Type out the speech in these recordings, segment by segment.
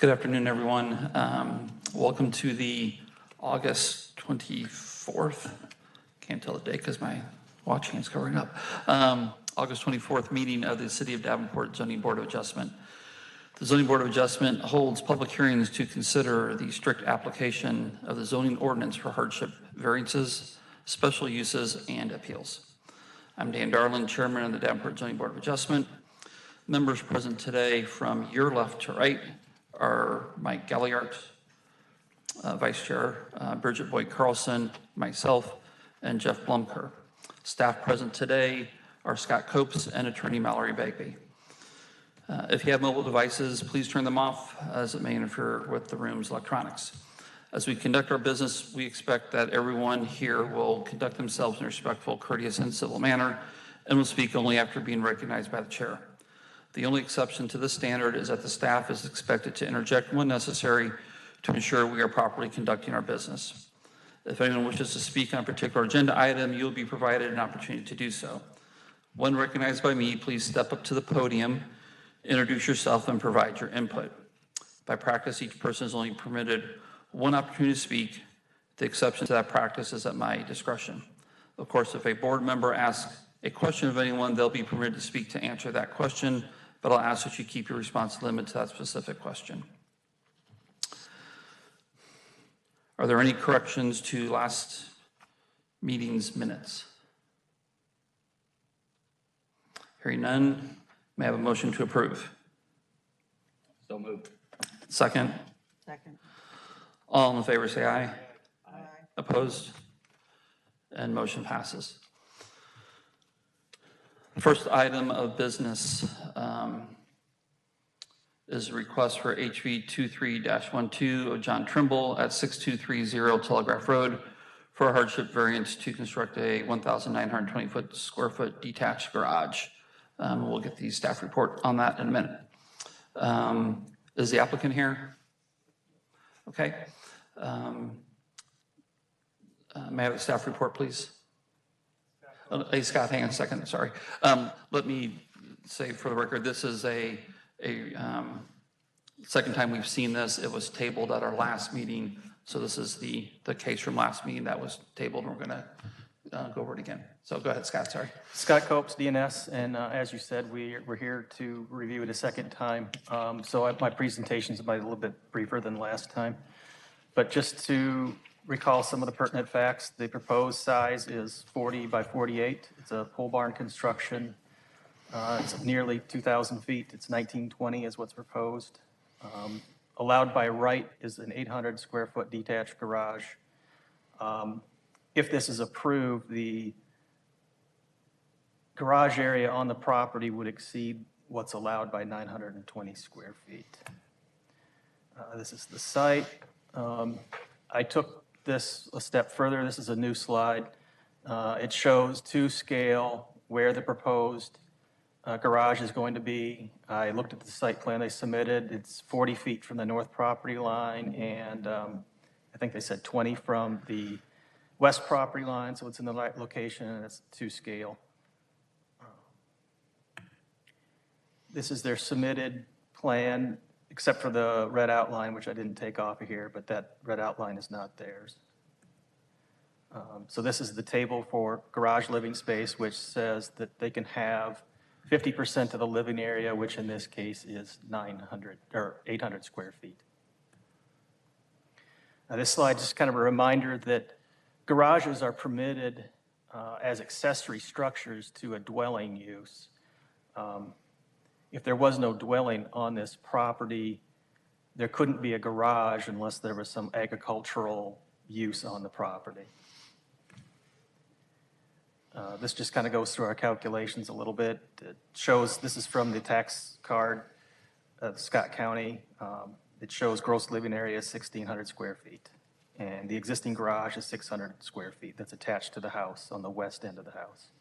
Good afternoon, everyone. Welcome to the August 24th. Can't tell the date because my watching is covering up. August 24th meeting of the City of Davenport Zoning Board of Adjustment. The Zoning Board of Adjustment holds public hearings to consider the strict application of the zoning ordinance for hardship variances, special uses, and appeals. I'm Dan Darlin, Chairman of the Davenport Zoning Board of Adjustment. Members present today from your left to right are Mike Galliart, Vice Chair, Bridget Boyd Carlson, myself, and Jeff Blumker. Staff present today are Scott Copes and Attorney Mallory Bagby. If you have mobile devices, please turn them off as it may interfere with the room's electronics. As we conduct our business, we expect that everyone here will conduct themselves in a respectful, courteous, and civil manner and will speak only after being recognized by the chair. The only exception to this standard is that the staff is expected to interject when necessary to ensure we are properly conducting our business. If anyone wishes to speak on a particular agenda item, you will be provided an opportunity to do so. When recognized by me, please step up to the podium, introduce yourself, and provide your input. By practice, each person is only permitted one opportunity to speak. The exception to that practice is at my discretion. Of course, if a board member asks a question of anyone, they'll be permitted to speak to answer that question, but I'll ask that you keep your response limited to that specific question. Are there any corrections to last meeting's minutes? Hearing none, may I have a motion to approve? So moved. Second? Second. All in favor say aye. Aye. Opposed? And motion passes. First item of business is a request for HV 23-12 of John Trimble at 6230 Telegraph Road for a hardship variance to construct a 1,920 square foot detached garage. We'll get the staff report on that in a minute. Is the applicant here? Okay. May I have the staff report, please? Hey, Scott, hang on a second, sorry. Let me say for the record, this is a second time we've seen this. It was tabled at our last meeting, so this is the case from last meeting that was tabled, and we're gonna go over it again. So go ahead, Scott, sorry. Scott Copes, DNS, and as you said, we're here to review it a second time. So my presentation's about a little bit briefer than last time. But just to recall some of the pertinent facts, the proposed size is 40 by 48. It's a pole barn construction. It's nearly 2,000 feet. It's 1920 is what's proposed. Allowed by right is an 800 square foot detached garage. If this is approved, the garage area on the property would exceed what's allowed by 920 square feet. This is the site. I took this a step further. This is a new slide. It shows to scale where the proposed garage is going to be. I looked at the site plan they submitted. It's 40 feet from the north property line, and I think they said 20 from the west property line, so it's in the right location, and it's to scale. This is their submitted plan, except for the red outline, which I didn't take off of here, but that red outline is not theirs. So this is the table for garage living space, which says that they can have 50% of the living area, which in this case is 900 or 800 square feet. Now this slide is just kind of a reminder that garages are permitted as accessory structures to a dwelling use. If there was no dwelling on this property, there couldn't be a garage unless there was some agricultural use on the property. This just kind of goes through our calculations a little bit. It shows, this is from the tax card of Scott County. It shows gross living area is 1,600 square feet. And the existing garage is 600 square feet that's attached to the house on the west end of the house.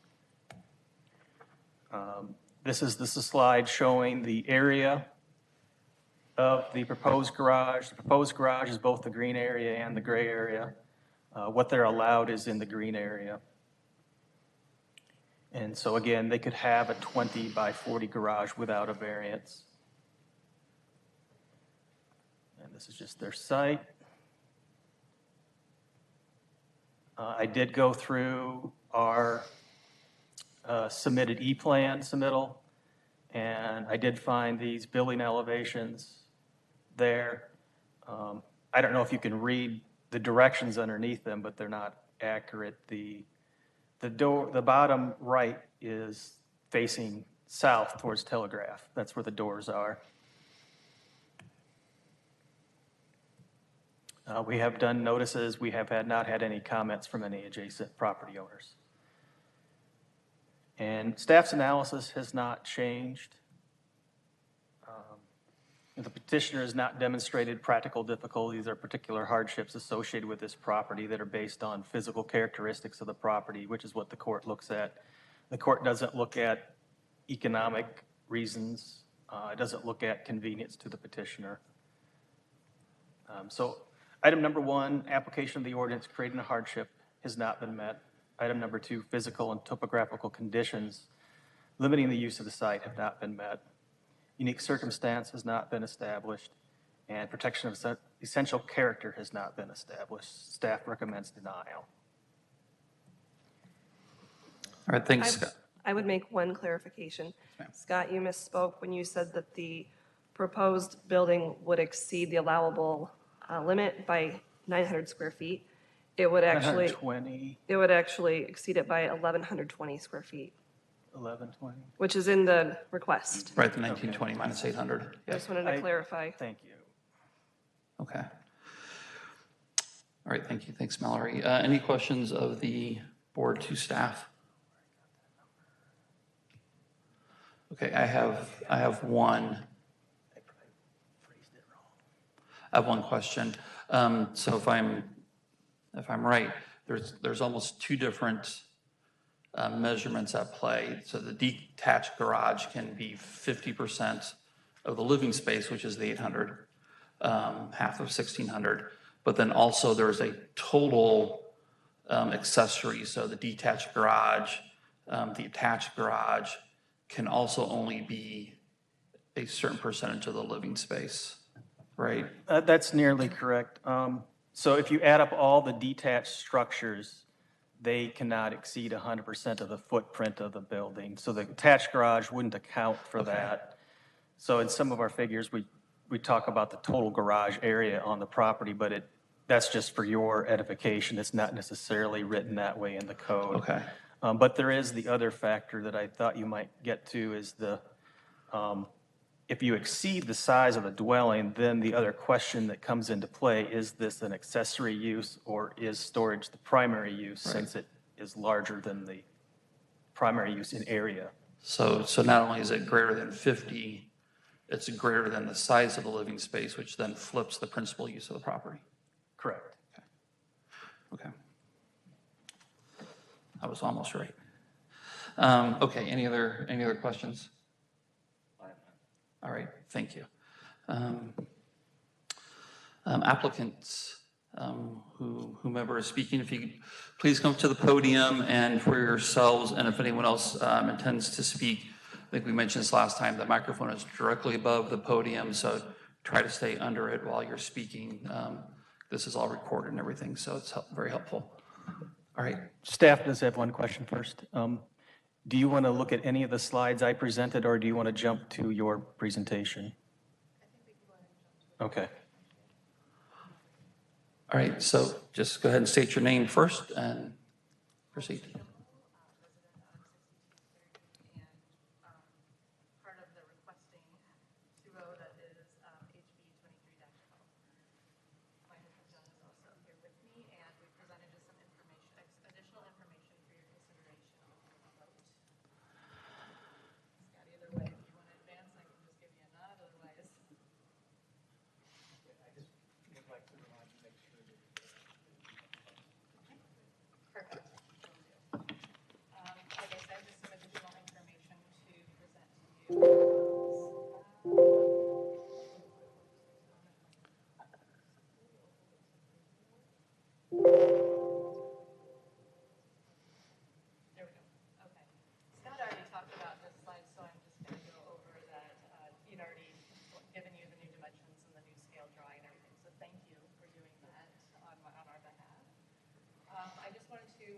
This is a slide showing the area of the proposed garage. The proposed garage is both the green area and the gray area. What they're allowed is in the green area. And so again, they could have a 20 by 40 garage without a variance. This is just their site. I did go through our submitted E-plan submittal, and I did find these building elevations there. I don't know if you can read the directions underneath them, but they're not accurate. The bottom right is facing south towards Telegraph. That's where the doors are. We have done notices. We have not had any comments from any adjacent property owners. And staff's analysis has not changed. The petitioner has not demonstrated practical difficulties or particular hardships associated with this property that are based on physical characteristics of the property, which is what the court looks at. The court doesn't look at economic reasons. It doesn't look at convenience to the petitioner. So item number 1, application of the ordinance creating a hardship has not been met. Item number 2, physical and topographical conditions limiting the use of the site have not been met. Unique circumstance has not been established, and protection of essential character has not been established. Staff recommends denial. All right, thanks, Scott. I would make one clarification. Scott, you misspoke when you said that the proposed building would exceed the allowable limit by 900 square feet. It would actually 120, exceed it by 1,120 square feet, 1120. which is in the request. Right, the 1920 minus 800. I just wanted to clarify. Thank you. Okay. All right, thank you. Thanks, Mallory. Any questions of the board to staff? Okay, I have one. I have one question. So if I'm right, there's almost 2 different measurements at play. So the detached garage can be 50% of the living space, which is the 800, half of 1,600. But then also there's a total accessory. So the detached garage, the attached garage can also only be a certain percentage of the living space, right? That's nearly correct. So if you add up all the detached structures, they cannot exceed 100% of the footprint of the building. So the attached garage wouldn't account for that. So in some of our figures, we talk about the total garage area on the property, but that's just for your edification. It's not necessarily written that way in the code. Okay. But there is the other factor that I thought you might get to is if you exceed the size of the dwelling, then the other question that comes into play, is this an accessory use or is storage the primary use since it is larger than the primary use in area? So not only is it greater than 50, it's greater than the size of the living space, which then flips the principal use of the property. Correct. Okay. I was almost right. Okay, any other questions? All right, thank you. Applicants, whomever is speaking, if you could please come to the podium and for yourselves, and if anyone else intends to speak, I think we mentioned this last time, the microphone is directly above the podium, so try to stay under it while you're speaking. This is all recorded and everything, so it's very helpful. All right. Staff does have one question first. Do you want to look at any of the slides I presented, or do you want to jump to your presentation? Okay. All right, so just go ahead and state your name first and proceed. Part of the requesting to vote that is HB 23-12. My husband John is also here with me, and we presented just some information, additional information for your consideration on the vote. Scott, either way, if you want to advance, I can just give you a nod, otherwise. Perfect.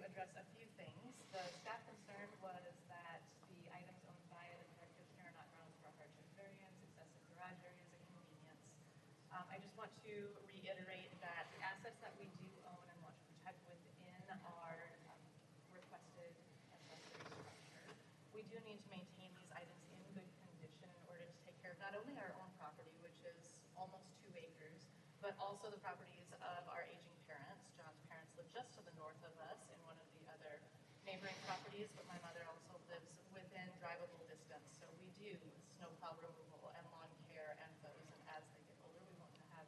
address a few things. The staff concern was that the items owned by the practitioner are not grounds for a hardship variance, excessive garage area is a convenience. I just want to reiterate that the assets that we do own and want to protect within our requested accessory structure, we do need to maintain these items in good condition in order to take care of not only our own property, which is almost 2 acres, but also the properties of our aging parents. John's parents live just to the north of us in one of the other neighboring properties, but my mother also lives within drivable distance. So we do snowplow removal and lawn care and those, and as they get older, we want to have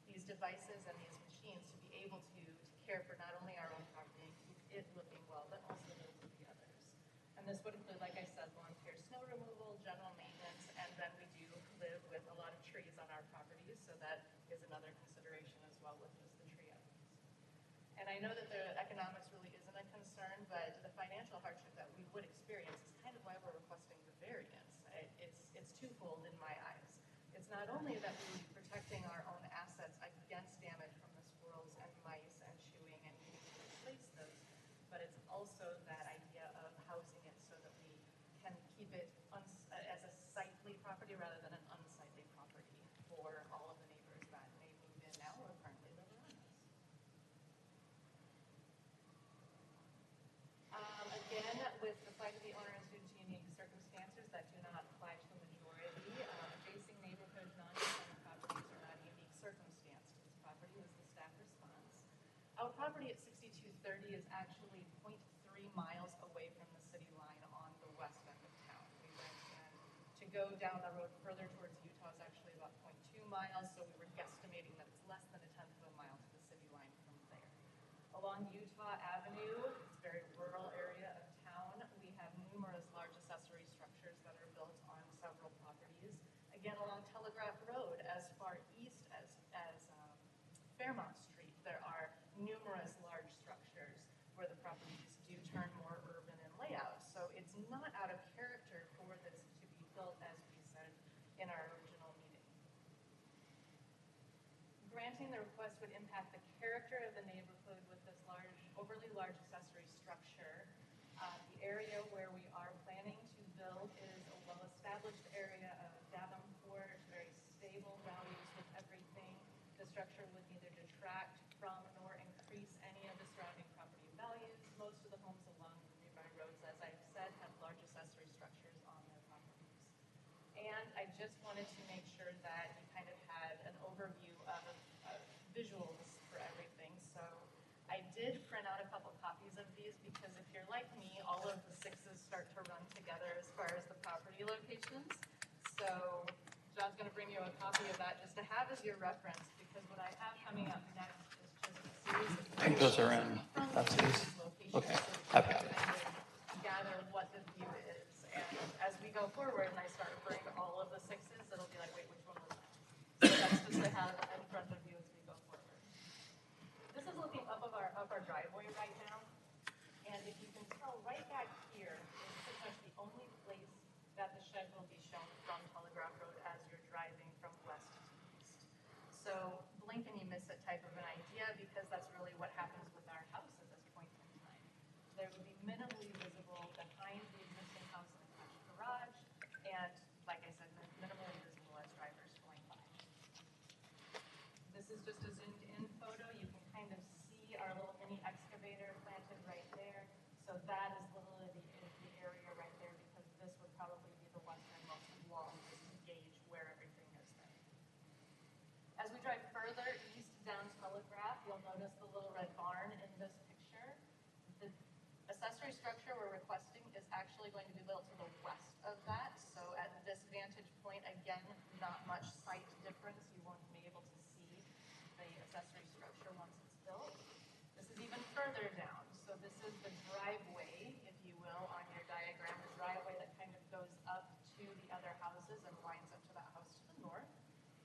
these devices and these machines to be able to care for not only our own property and keep it looking well, but also those of the others. And this would include, like I said, lawn care, snow removal, general maintenance, and then we do live with a lot of trees on our properties, so that is another consideration as well with just the tree items. And I know that the economics really isn't a concern, but the financial hardship that we would experience is kind of why we're requesting the variance. It's twofold in my eyes. It's not only that we would be protecting our own assets against damage from the squirrels and mice and chewing and needing to replace those, but it's also that idea of housing it so that we can keep it as a sightly property rather than an unsightly property for all of the neighbors that may move in now or currently live around us. Again, with the plight of the owner and due to unique circumstances that do not apply to the majority, adjacent neighborhood non-conforming properties are not a unique circumstance to this property was the staff response. Our property at 6230 is actually 0.3 miles away from the city line on the west end of town. We went in to go down the road further towards Utah is actually about 0.2 miles, so we were guesstimating that it's less than a tenth of a mile to the city line from there. Along Utah Avenue, it's a very rural area of town. We have numerous large accessory structures that are built on several properties. Again, along Telegraph Road, as far east as Fairmount Street, there are numerous large structures where the properties do turn more urban in layout. So it's not out of character for this to be built as we said in our original meeting. Granting the request would impact the character of the neighborhood with this overly large accessory structure. The area where we are planning to build is a well-established area of Davenport, very stable values with everything. The structure would neither detract from nor increase any of the surrounding property values. Most of the homes along the nearby roads, as I've said, have large accessory structures on their properties. And I just wanted to make sure that you kind of had an overview of visuals for everything. So I did print out a couple copies of these because if you're like me, all of the 6s start to run together as far as the property locations. So John's going to bring you a copy of that just to have as your reference, because what I have coming up next is just a series of I think those are in, that's these. locations. Okay, So I've got it. kind of gather what the view is. And as we go forward and I start referring to all of the 6s, it'll be like, wait, which one was that? So that's just to have in front of you as we go forward. This is looking up our driveway right now. And if you can tell, right back here is pretty much the only place that the shed will be shown from Telegraph Road as you're driving from west to east. So blink and you miss it type of an idea, because that's really what happens with our house at this point in time. There would be minimally visible behind the existing house and attached garage, and like I said, minimally visible as drivers going by. This is just a zoomed in photo. You can kind of see our little mini excavator planted right there. So that is literally the area right there, because this would probably be the westernmost wall, just to gauge where everything is there. As we drive further east down Telegraph, you'll notice the little red barn in this picture. The accessory structure we're requesting is actually going to be built to the west of that. So at this vantage point, again, not much sight difference. You won't be able to see the accessory structure once it's built. This is even further down. So this is the driveway, if you will, on your diagram, the driveway that kind of goes up to the other houses and winds up to that house to the north.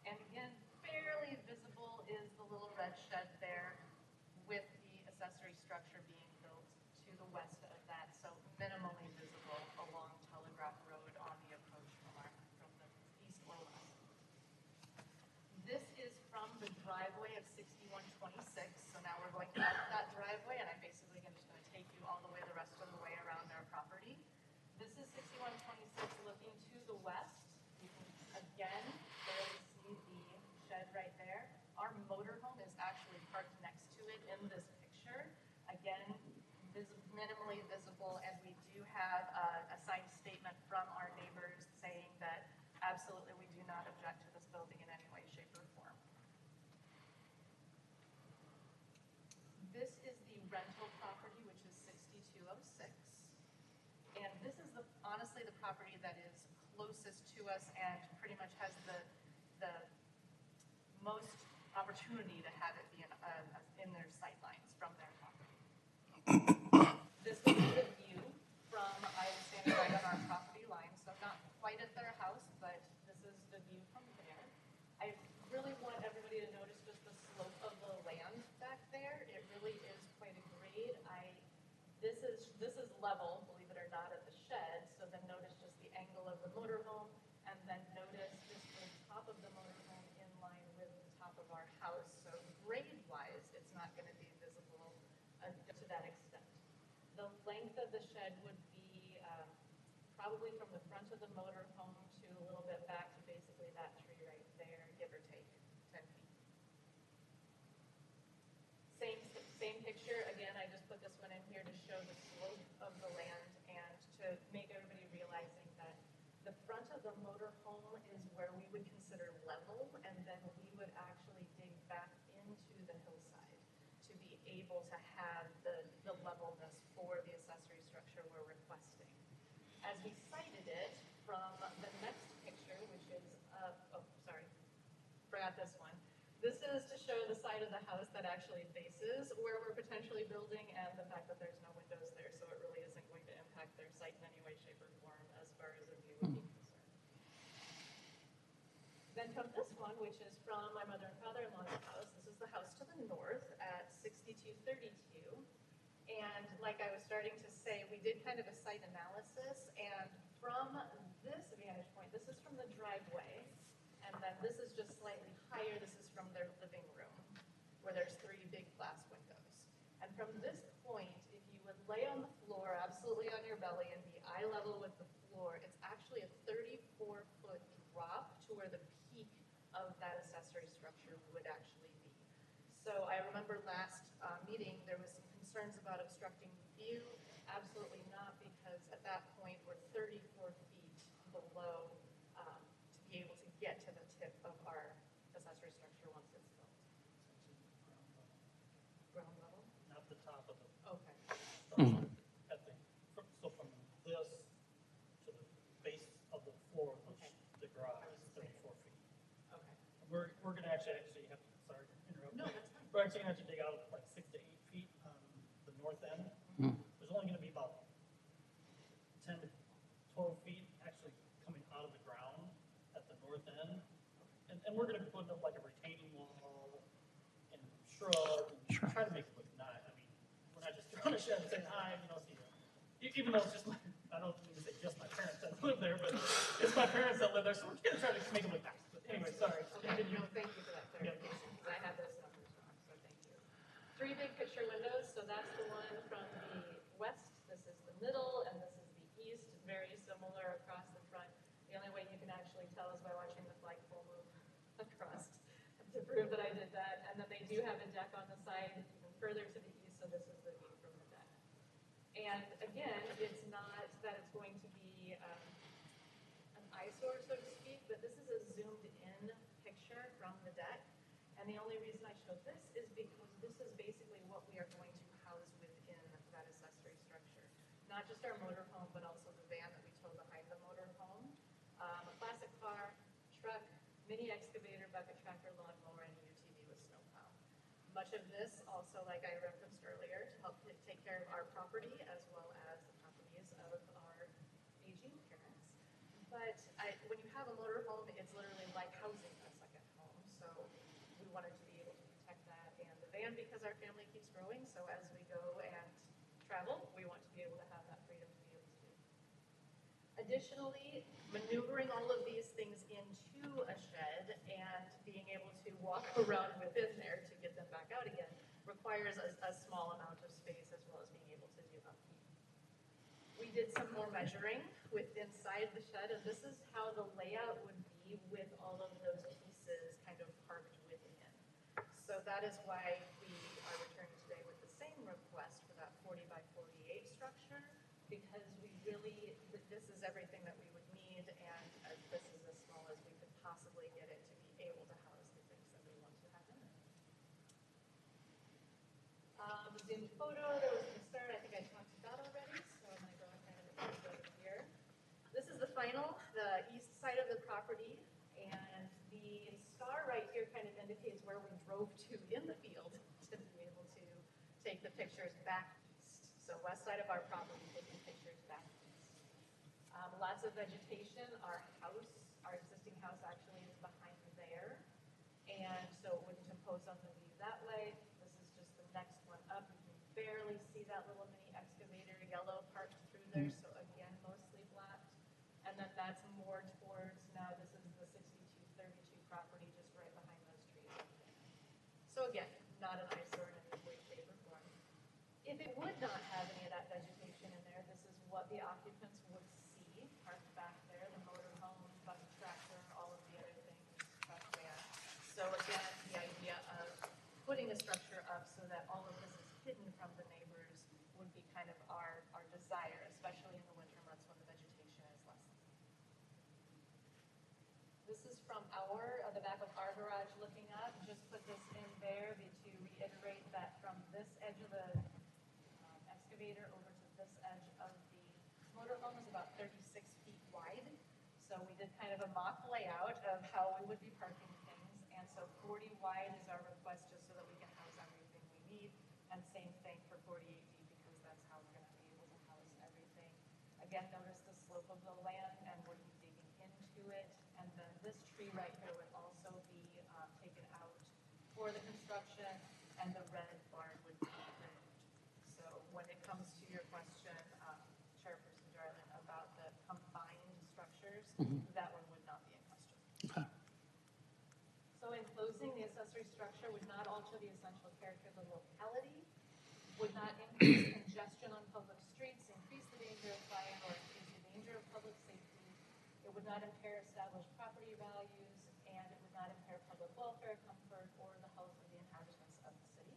And again, fairly visible is the little red shed there with the accessory structure being built to the west of that. So minimally visible along Telegraph Road on the approach from the east or west. This is from the driveway of 6126. So now we're going up that driveway, and I'm basically just going to visible, and we do have a signed statement from our neighbors saying that absolutely we do not object to this building in any way, shape, or form. This is the rental property, which is 6206. And this is honestly the property that is closest to us and pretty much has the most opportunity to have it be in their sight lines from their property. This is the view from, I'm standing right on our property line, so not quite at their house, but this is the view from there. I really want everybody to notice just the slope of the land back there. It really is quite a grade. This is level, believe it or not, at the shed, so then notice just the angle of the motorhome, and then notice just the top of the motorhome in line with the top of our house. So grade-wise, it's not going to be visible to that extent. The length of the shed would be probably from the front of the motorhome to a little bit back to basically that tree right there, give or take 10 feet. Same picture. Again, I just put this one in here to show the slope of the land and to make everybody realizing that the front of the motorhome is where we would consider level, and then we would actually dig back into the hillside to be able to have the levelness for the accessory structure we're requesting. As we cited it from the next picture, which is, forgot this one. This is to show the side of the house that actually faces where we're potentially building and the fact that there's no windows there, so it really isn't going to impact their site in any way, shape, or form as far as a view would be concerned. Then come this one, which is from my mother and father-in-law's house. This is the house to the north at 6232. And like I was starting to say, we did kind of a site analysis, and from this vantage point, this is from the driveway, and then this is just slightly higher. This is from their living room, where there's 3 big glass windows. And from this point, if you would lay on the floor, absolutely on your belly, and be eye level with the floor, it's actually a 34-foot drop to where the peak of that accessory structure would actually be. So I remember last meeting, there was some concerns about obstructing view. Absolutely not, because at that point, we're 34 feet below to be able to get to the tip of our accessory structure once it's built. Ground level? Not the top of the, Okay. so from this to the base of the floor of Okay. the garage is 34 feet. Okay. We're gonna actually have to, sorry to interrupt. No, that's fine. We're actually gonna have to dig out like 6 to 8 feet on the north end. There's only gonna be about 10 to 12 feet actually coming out of the ground at the north end. And we're gonna be putting up like a retaining wall and shrub and try to make it look nice. I mean, we're not just throwing a shed and saying, hi, see you. Even though it's just I don't mean to say just my parents that live there, but it's my parents that live there, so we're gonna try to make it look nice. But anyway, sorry. Okay, no, thank you for that clarification, because I had those numbers wrong, so thank you. 3 big picture windows, so that's the one from the west, this is the middle, and this is the east, very similar across the front. The only way you can actually tell is by watching the flagpole move across to prove that I did that. And then they do have a deck on the side even further to the east, so this is the view from the deck. And again, it's not that it's going to be an eyesore, so to speak, but this is a zoomed-in picture from the deck. And the only reason I showed this is because this is basically what we are going to house within that accessory structure. Not just our motorhome, but also the van that we tow behind the motorhome, a classic car, truck, mini excavator, bucket tractor, lawnmower, and a UTV with snowplow. Much of this also, like I referenced earlier, to help take care of our property as well as the properties of our aging parents. But when you have a motorhome, it's literally like housing a second home. So we wanted to be able to protect that, and the van, because our family keeps growing, so as we go and travel, we want to be able to have that freedom to be able to do. Additionally, maneuvering all of these things into a shed and being able to walk around within there to get them back out again requires a small amount of space, as well as being able to do upkeep. We did some more measuring with inside the shed, and this is how the layout would be with all of those pieces kind of parked within. So that is why we are returning today with the same request for that 40 by 48 structure, because we really, this is everything that we would need, and this is as small as we could possibly get it to be able to house the things that we want to have in it. Zoomed photo, there was a concern, I think I talked about already, so I'm gonna go ahead and put it here. This is the final, the east side of the property, and the star right here kind of indicates where we drove to in the field to be able to take the pictures back east. So west side of our property, taking pictures back east. Lots of vegetation, our existing house actually is behind there, and so it wouldn't impose on the view that way. This is just the next one up. You can barely see that little mini excavator yellow part through there, so again, mostly flat. And then that's more towards, now this is the 6232 property just right behind those trees up there. So again, not an eyesore in any way, shape, or form. If it would not have any of that vegetation in there, this is what the occupants would see parked back there, the motor home, bucket tractor, all of the other things back there. So again, the idea of putting a structure up so that all of this is hidden from the neighbors would be kind of our desire, especially in the winter months when the vegetation is less. This is from the back of our garage looking up. Just put this in there to reiterate that from this edge of the excavator over to this edge of the motorhome is about 36 feet wide. So we did kind of a mock layout of how we would be parking things. And so 40 wide is our request just so that we can house everything we need. And same thing for 48 deep because that's how we're going to be able to house everything. Again, notice the slope of the land and we're digging into it. And then this tree right here would also be taken out for the construction, and the red barn would be removed. So when it comes to your question, Chairperson Jarlin, about the combined structures, that one would not be in question. Okay. So in closing, the accessory structure would not alter the essential character of the locality, would not increase congestion on public streets, increase the danger of fire, or increase the danger of public safety. It would not impair established property values, and it would not impair public welfare, comfort, or the health of the inhabitants of the city.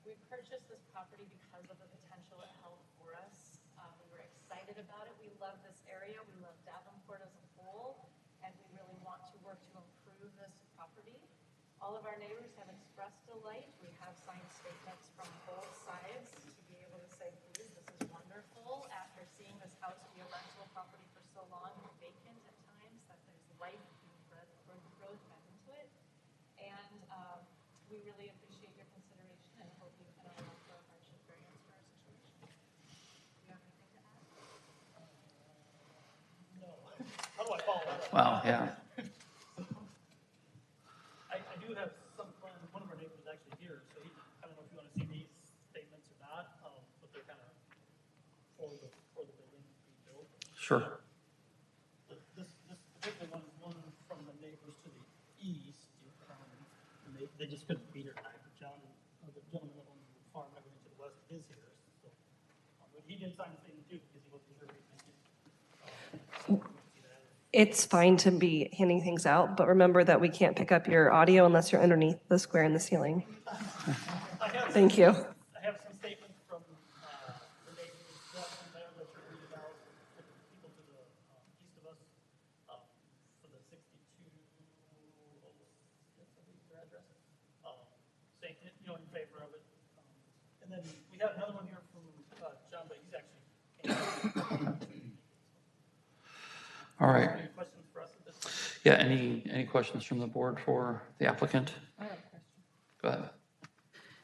We purchased this property because of the potential it held for us. We were excited about it. We love this area. We love Davenport as a whole, and we really want to work to improve this property. All of our neighbors have expressed delight. We have signed statements from both sides to be able to say, please, this is wonderful. After seeing this house be a rental property for so long and vacant at times, that there's life being growth back into it. And we really appreciate your consideration and hope you can allow for a hardship variance for our situation. Do you have anything to add? No. How do I follow that up? Wow, yeah. I do have some friends, one of our neighbors is actually here, so I don't know if you want to see these statements or not, but they're kind of for the building being built. Sure. This particular one is one from the neighbors to the east, and they just couldn't beat her tonight, but John, the gentleman on the farm everything to the west is here, so, but he did sign the statement too, because he wasn't here. It's fine to be handing things out, but remember that we can't pick up your audio unless you're underneath the square in the ceiling. Thank you. I have some statements from the neighbors that there that you're reading about, for the people to the east of us, for the 6206, I believe their address, saying, in favor of it. And then we have another one here from John, but he's actually. All right. Any questions for us at this point? Yeah, any questions from the board for the applicant? I have a question. Go ahead.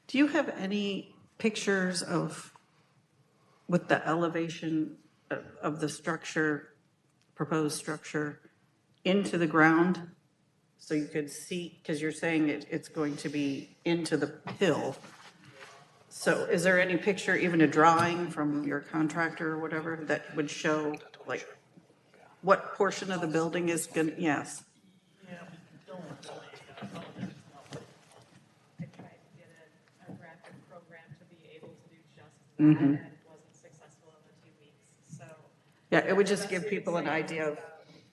Do you have any pictures with the elevation of the structure, proposed structure, into the ground? So you could see, because you're saying it's going to be into the hill. So is there any picture, even a drawing from your contractor or whatever, that would show, like, what portion of the building is going to, yes? Yeah, we don't really, I tried to get a graphic program to be able to do just that, and it wasn't successful in the 2 weeks, so. Yeah, it would just give people an idea of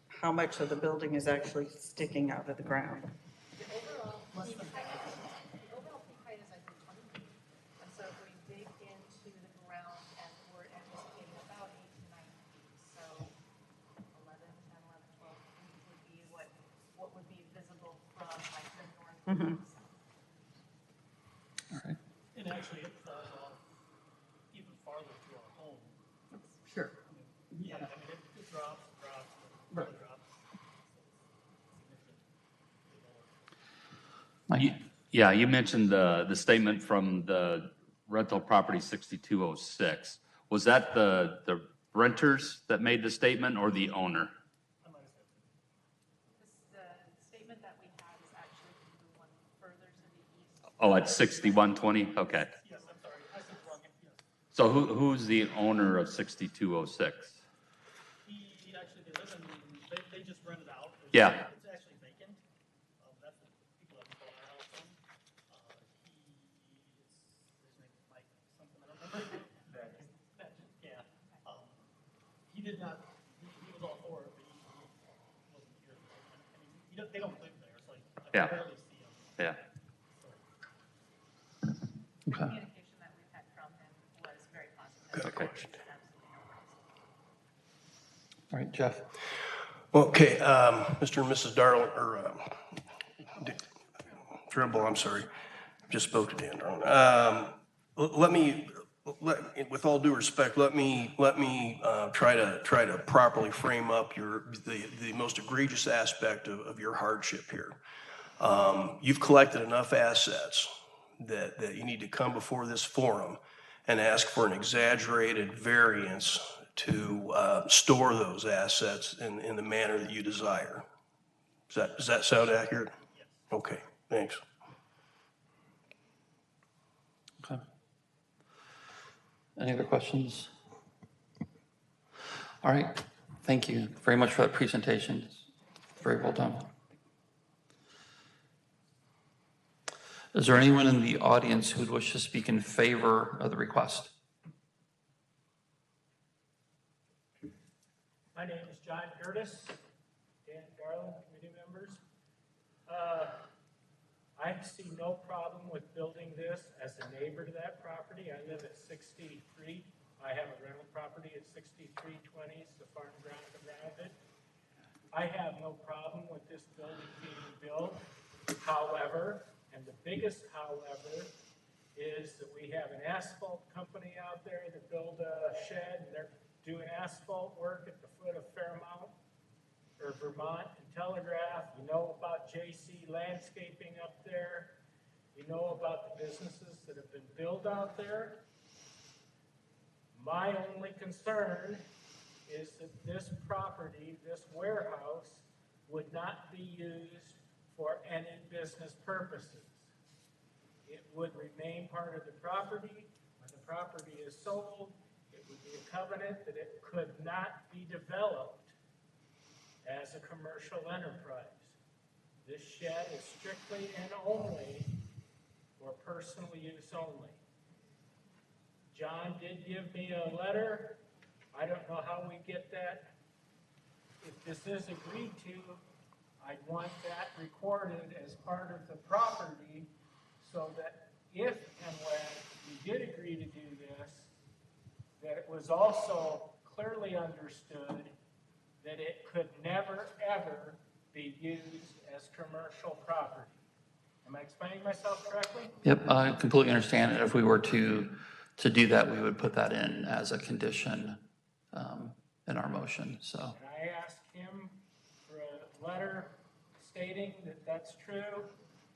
how much of the building is actually sticking out of the ground. The overall peak height is, I think, 20 feet. And so if we dig into the ground and we're anticipating All right. And actually, it falls off even farther to our home. Sure. Yeah, I mean, it drops, and really drops. Mike? Yeah, you mentioned the statement from the rental property 6206. Was that the renters that made the statement or the owner? The statement that we had is actually the one further to the east. Oh, at 6120? Okay. Yes, I'm sorry, I said wrong, yes. So who's the owner of 6206? He actually, they live in, they just rent it out. Yeah. It's actually vacant. That's what people have bought our house from. His name is Mike something, I don't remember. Yeah. He did not, he was all for it, but he wasn't here. I mean, they don't live there, so I Yeah. barely see him. Yeah. Okay. Communication that we've had from him was very positive. Okay. Absolutely no problem. All right, Jeff? Okay, Mr. and Mrs. Darling, or Trimble, I'm sorry, just spoke to Dan Darling. With all due respect, let me try to properly frame up the most egregious aspect of your hardship here. You've collected enough assets that you need to come before this forum and ask for an exaggerated variance to store those assets in the manner that you desire. Does that sound accurate? Yes. Okay, thanks. Okay. Any other questions? All right, thank you very much for that presentation. Very well done. Is there anyone in the audience who would wish to speak in favor of the request? My name is John Curtis, Dan Garland, committee members. I see no problem with building this as a neighbor to that property. I live at 63. I have a rental property at 6320, it's the farm ground around it. I have no problem with this building being built. However, and the biggest however, is that we have an asphalt company out there that build a shed, and they're doing asphalt work at the foot of Fairmount, or Vermont and Telegraph. You know about JC Landscaping up there. You know about the businesses that have been built out there. My only concern is that this property, this warehouse, would not be used for any business purposes. It would remain part of the property. When the property is sold, it would be a covenant that it could not be developed as a commercial enterprise. This shed is strictly and only for personal use only. John did give me a letter. I don't know how we get that. If this is agreed to, I'd want that recorded as part of the property so that if and when we did agree to do this, that it was also clearly understood that it could never, ever be used as commercial property. Am I explaining myself correctly? Yep, I completely understand. And if we were to do that, we would put that in as a condition in our motion, so. And I asked him for a letter stating that that's true,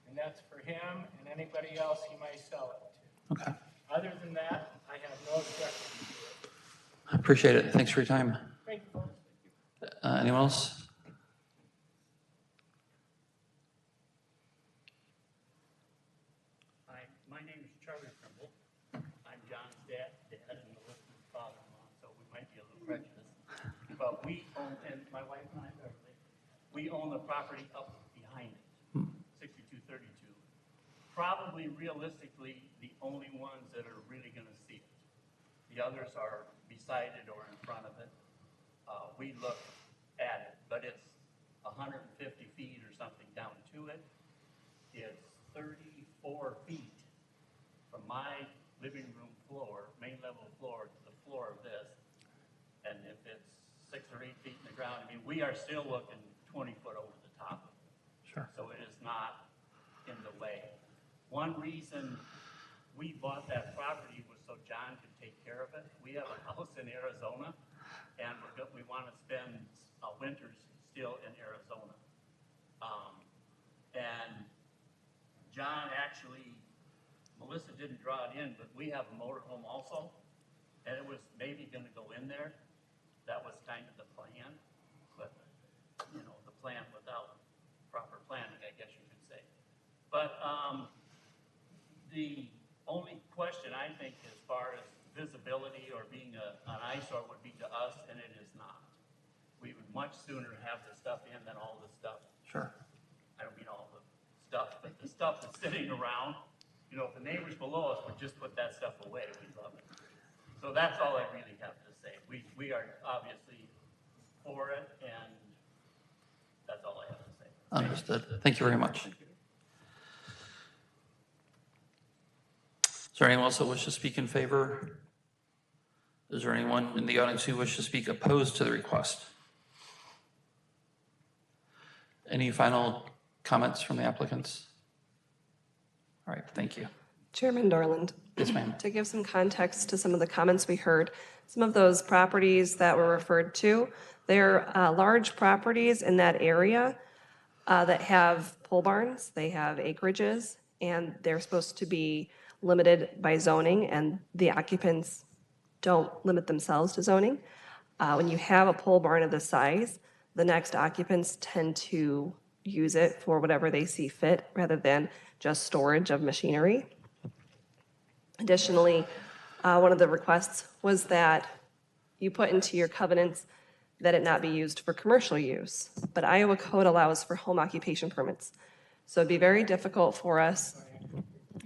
and that's for him and anybody else he might sell it to. Okay, Other than that, I have no objection to it. I appreciate it. Thanks for your time. Thank you, folks. Anyone else? Hi, my name is Charlie Trimble. I'm John's dad, and Melissa's father-in-law, so we might be a little prejudiced. But we own, and my wife and I, Beverly, we own the property up behind it, 6232. Probably realistically, the only ones that are really gonna see it. The others are beside it or in front of it. We look at it, but it's 150 feet or something down to it. It's 34 feet from my living room floor, main level floor, to the floor of this. And if it's 6 or 8 feet in the ground, I mean, we are still looking 20 foot over the top of it. Sure. So it is not in the way. One reason we bought that property was so John could take care of it. We have a house in Arizona, and we want to spend winters still in Arizona. And John actually, Melissa didn't draw it in, but we have a motorhome also, and it was maybe going to go in there. That was kind of the plan, but, you know, the plan without proper planning, I guess you could say. But the only question, I think, as far as visibility or being an eyesore would be to us, and it is not. We would much sooner have the stuff in than all the stuff. Sure. I don't mean all the stuff, but the stuff that's sitting around. You know, if the neighbors below us would just put that stuff away, we'd love it. So that's all I really have to say. We are obviously for it, and that's all I have to say. Understood. Thank you very much. Is there anyone else that wishes to speak in favor? Is there anyone in the audience who wishes to speak opposed to the request? Any final comments from the applicants? All right, thank you. Chairman Dorland. Yes, ma'am. To give some context to some of the comments we heard, some of those properties that were referred to, they're large properties in that area that have pole barns, they have acreages, and they're supposed to be limited by zoning, and the occupants don't limit themselves to zoning. When you have a pole barn of this size, the next occupants tend to use it for whatever they see fit rather than just storage of machinery. Additionally, one of the requests was that you put into your covenants that it not be used for commercial use, but Iowa code allows for home occupation permits. So it'd be very difficult for us.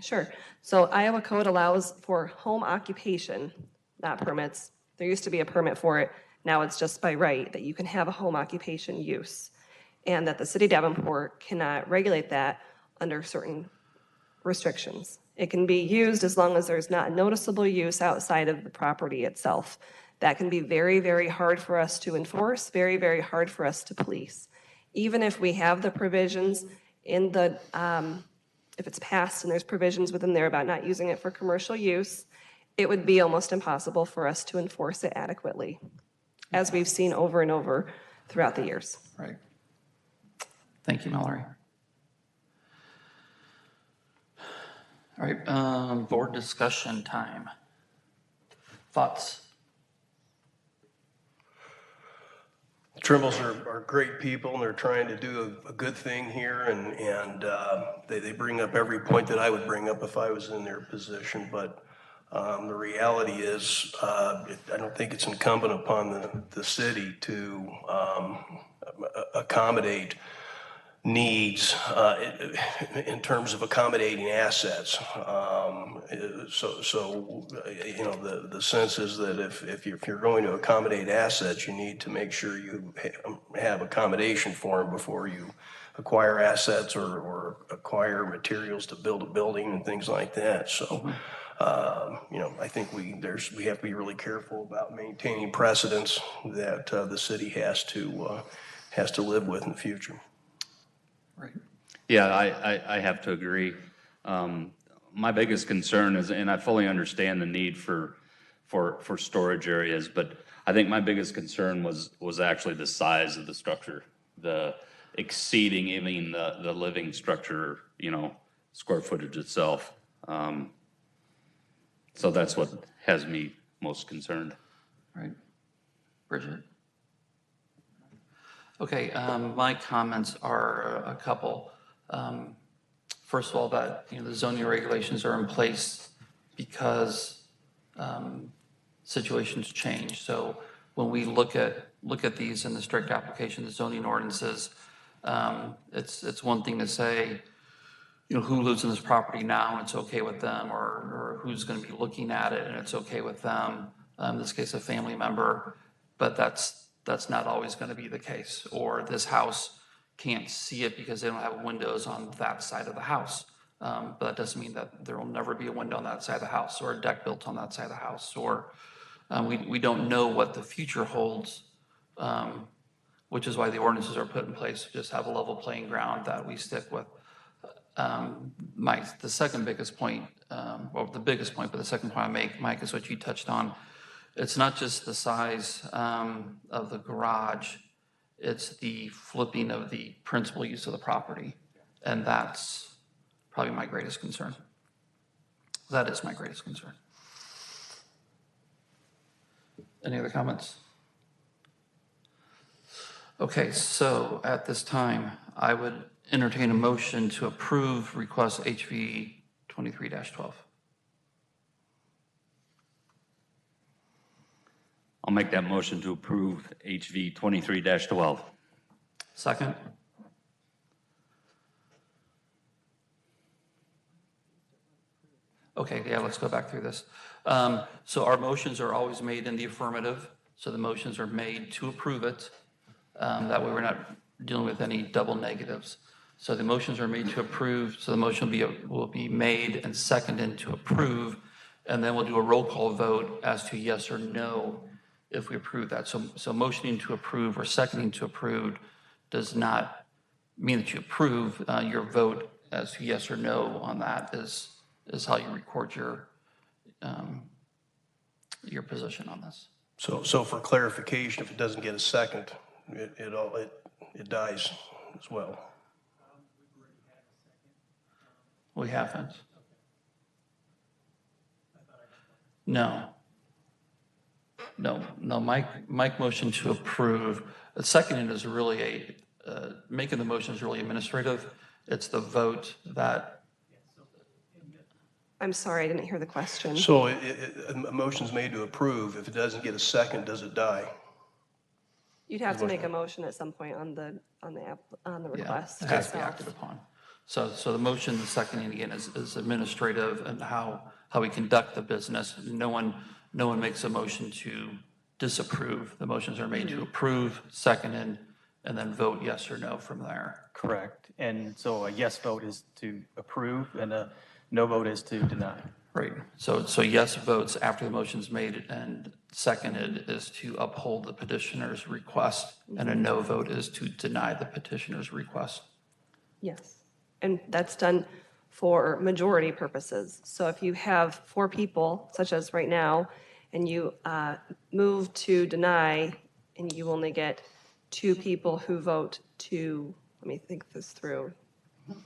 Sure. So Iowa code allows for home occupation, not permits. There used to be a permit for it. Now it's just by right that you can have a home occupation use, and that the city of Davenport cannot regulate that under certain restrictions. It can be used as long as there's not noticeable use outside of the property itself. That can be very, very hard for us to enforce, very, very hard for us to police. Even if we have the provisions in the, if it's passed and there's provisions within there about not using it for commercial use, it would be almost impossible for us to enforce it adequately, as we've seen over and over throughout the years. Right. Thank you, Mallory. All right, board discussion time. Thoughts? Trimbles are great people, and they're trying to do a good thing here, and they bring up every point that I would bring up if I was in their position, but the reality is, I don't think it's incumbent upon the city to accommodate needs in terms of accommodating assets. So you know, the sense is that if you're going to accommodate assets, you need to make sure you have accommodation for them before you acquire assets or acquire materials to build a building and things like that. So you know, I think we have to be really careful about maintaining precedents that the city has to live with in the future. Right. Yeah, I have to agree. My biggest concern is, and I fully understand the need for storage areas, but I think my biggest concern was actually the size of the structure, the exceeding even the living structure, you know, square footage itself. So that's what has me most concerned. Right. Bridget? Okay, my comments are a couple. First of all, that the zoning regulations are in place because situations change. So when we look at these in the strict application of the zoning ordinances, it's one thing to say, who lives in this property now and it's okay with them, or who's going to be looking at it and it's okay with them. In this case, a family member, but that's not always going to be the case. Or this house can't see it because they don't have windows on that side of the house. But that doesn't mean that there will never be a window on that side of the house or a deck built on that side of the house. Or we don't know what the future holds, which is why the ordinances are put in place to just have a level playing ground that we stick with. the second biggest point, well, the biggest point, but the second point I make, Mike, is what you touched on. It's not just the size of the garage, it's the flipping of the principal use of the property. And that's probably my greatest concern. That is my greatest concern. Any other comments? Okay, so at this time, I would entertain a motion to approve request HV 23-12. I'll make that motion to approve HV 23-12. Second? Okay, yeah, let's go back through this. So our motions are always made in the affirmative, so the motions are made to approve it. That way we're not dealing with any double negatives. So the motions are made to approve, so the motion will be made and seconded to approve, and then we'll do a roll call vote as to yes or no if we approve that. So motioning to approve or seconding to approve does not mean that you approve. Your vote as to yes or no on that is how you record your position on this. So for clarification, if it doesn't get a second, it dies as well. We haven't. No, Mike motioned to approve. The seconding is really making the motion is really administrative. It's the vote that, I'm sorry, I didn't hear the question. So a motion's made to approve. If it doesn't get a second, does it die? You'd have to make a motion at some point on the request. it has to be so. acted upon. So the motion, the seconding again is administrative and how we conduct the business. No one makes a motion to disapprove. The motions are made to approve, seconded, and then vote yes or no from there. Correct. And so a yes vote is to approve and a no vote is to deny. Right. So yes votes after the motion's made and seconded is to uphold the petitioner's request, and a no vote is to deny the petitioner's request. Yes. And that's done for majority purposes. So if you have 4 people, such as right now, and you move to deny, and you only get 2 people who vote to, let me think this through. Oh,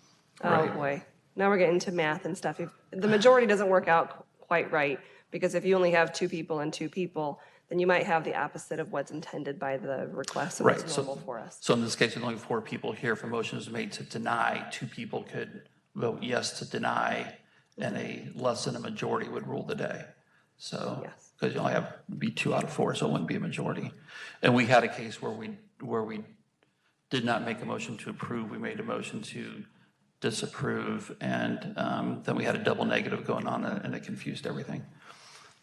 Right. boy. Now we're getting into math and stuff. The majority doesn't work out quite right, because if you only have 2 people and 2 people, then you might have the opposite of what's intended by the request and Right. what's normal for us. So in this case, there's only 4 people here. If a motion is made to deny, 2 people could vote yes to deny, and a less than a majority would rule the day. So, Yes. because you only have be 2 out of 4, so it wouldn't be a majority. And we had a case where we did not make a motion to approve. We made a motion to disapprove, and then we had a double negative going on, and it confused everything.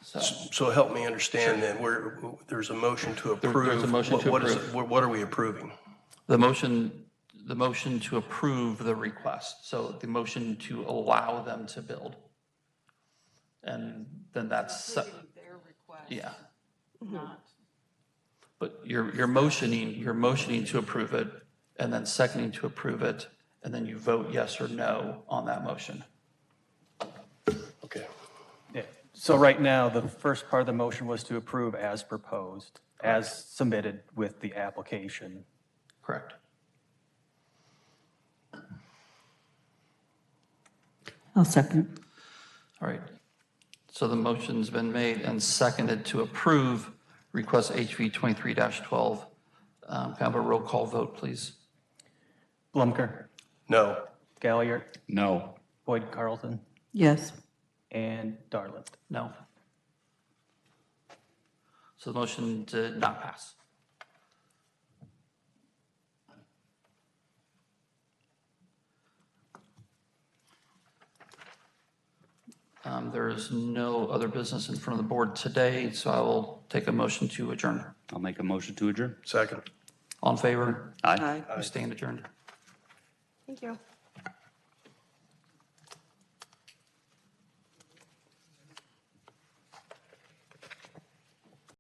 So help me understand then, where there's a motion to approve. There's a motion to What is approve. it? What are we approving? The motion to approve the request, so the motion to allow them to build. And then that's, Their request, yeah. not. But you're motioning to approve it, and then seconding to approve it, and then you vote yes or no on that motion. Okay. Yeah. So right now, the first part of the motion was to approve as proposed, as submitted with the application. Correct. I'll second. All right. So the motion's been made and seconded to approve request HV 23-12. Can I have a roll call vote, please? Blumker, No. Galliard, No. Boyd Carlton, Yes. and Darland. No. So the motion did not pass. There is no other business in front of the board today, so I will take a motion to adjourn. I'll make a motion to adjourn. Second. All in favor? Aye. We stand adjourned. Thank you.